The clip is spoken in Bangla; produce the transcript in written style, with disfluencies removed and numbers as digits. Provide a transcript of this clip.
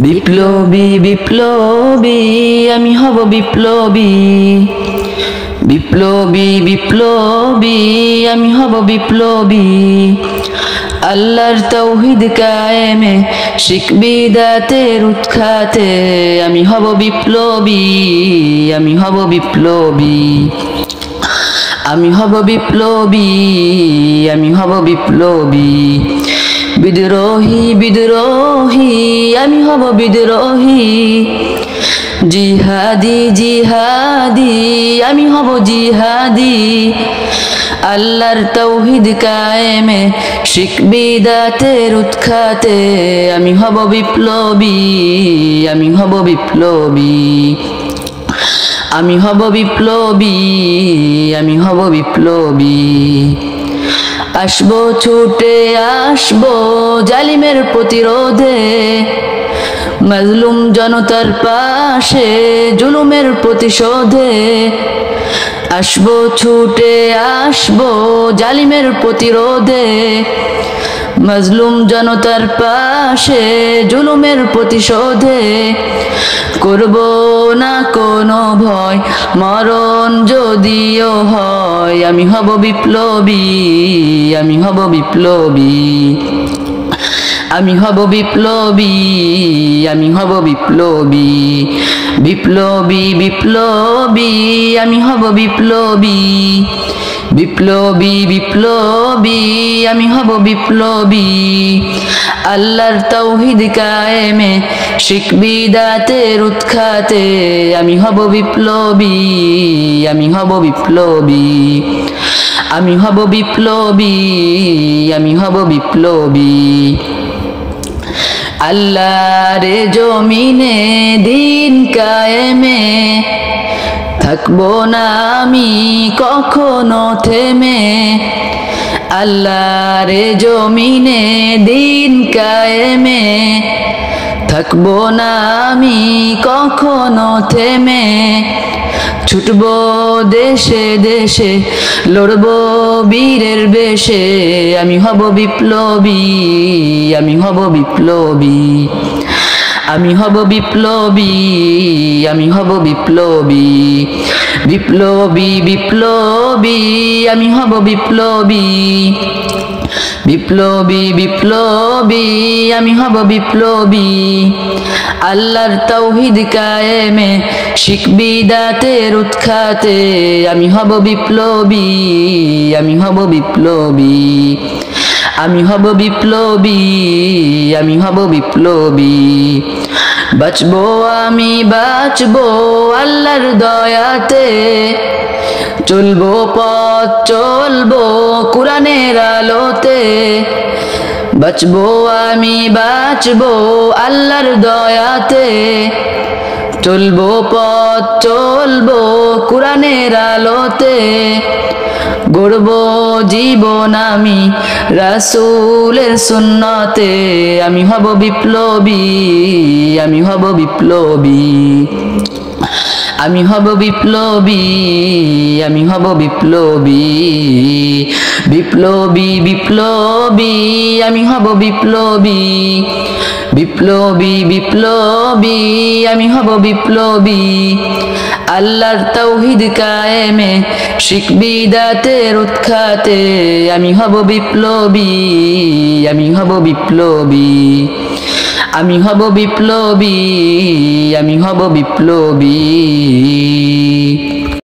বিপ্লবী বিপ্লবী আমি হব বিপ্লবী, বিপ্লবী বিপ্লবী আমি হব বিপ্লবী। আল্লাহর তাওহীদ কায়েমে শিখ বিদাতের উৎখাতে আমি হব বিপ্লবী, আমি হব বিপ্লবী, আমি হব বিপ্লবী, আমি হব বিপ্লবী। বিদ্রোহী বিদ্রোহী আমি হব বিদ্রোহী, জিহাদি জিহাদি আমি হব জিহাদি। আল্লাহর তাওহীদ কায়েমে শিখ বিদাতের উৎখাতে আমি হব বিপ্লবী, আমি হব বিপ্লবী, আমি হব বিপ্লবী, আমি হব বিপ্লবী। আসবো ছুটে আসবো জালিমের প্রতিরোধে, মাজলুম জনতার পাশে জুলুমের প্রতিশোধে। আসবো ছুটে আসবো জালিমের প্রতিরোধে, মাজলুম জনতার পাশে জুলুমের প্রতিশোধে। করব না কোনো ভয় মরণ যদিও হয়, আমি হব বিপ্লবী, আমি হব বিপ্লবী, আমি হব বিপ্লবী, আমি হব বিপ্লবী। বিপ্লবী বিপ্লবী আমি হব বিপ্লবী, বিপ্লবী বিপ্লবী আমি হব বিপ্লবী। আল্লাহর তাওহীদ কায়েমে শিখ বিদাতের উৎখাতে আমি হব বিপ্লবী, আমি হব বিপ্লবী, আমি হব বিপ্লবী, আমি হব বিপ্লবী। আল্লাহর জমিনে দিন কায়েমে থাকবো না আমি কখনো থেমে। আল্লাহর জমিনে দিন কায়েমে থাকবো না আমি কখনো থেমে। ছুটবো দেশে দেশে লড়বো বীরের বেশে, আমি হব বিপ্লবী, আমি হব বিপ্লবী, আমি হব বিপ্লবী, আমি হব বিপ্লবী। বিপ্লবী বিপ্লবী আমি হব বিপ্লবী, বিপ্লবী বিপ্লবী আমি হব বিপ্লবী। আল্লাহর তাওহীদ কায়েমে শিখ বিদাতের উৎখাতে আমি হব বিপ্লবী, আমি হব বিপ্লবী, আমি হব বিপ্লবী, আমি হব বিপ্লবী। বাঁচবো আমি বাঁচবো আল্লাহর দয়াতে, চলবো পথ চলবো কুরআনের আলোতে। বাঁচবো আমি বাঁচবো আল্লাহর দয়াতে, চলবো পথ চলবো কুরআনের আলোতে। গড়ব জীবন আমি রাসূলের সুন্নতে, আমি হব বিপ্লবী, আমি হব বিপ্লবী, আমি হব বিপ্লবী, আমি হব বিপ্লবী। বিপ্লবী বিপ্লবী আমি হব বিপ্লবী, বিপ্লবী বিপ্লবী আমি হব বিপ্লবী। আল্লাহর তাওহীদ কায়েমে শিখ বিদাতের উৎখাতে আমি হব বিপ্লবী, আমি হব বিপ্লবী, আমি হব বিপ্লবী, আমি হব বিপ্লবী।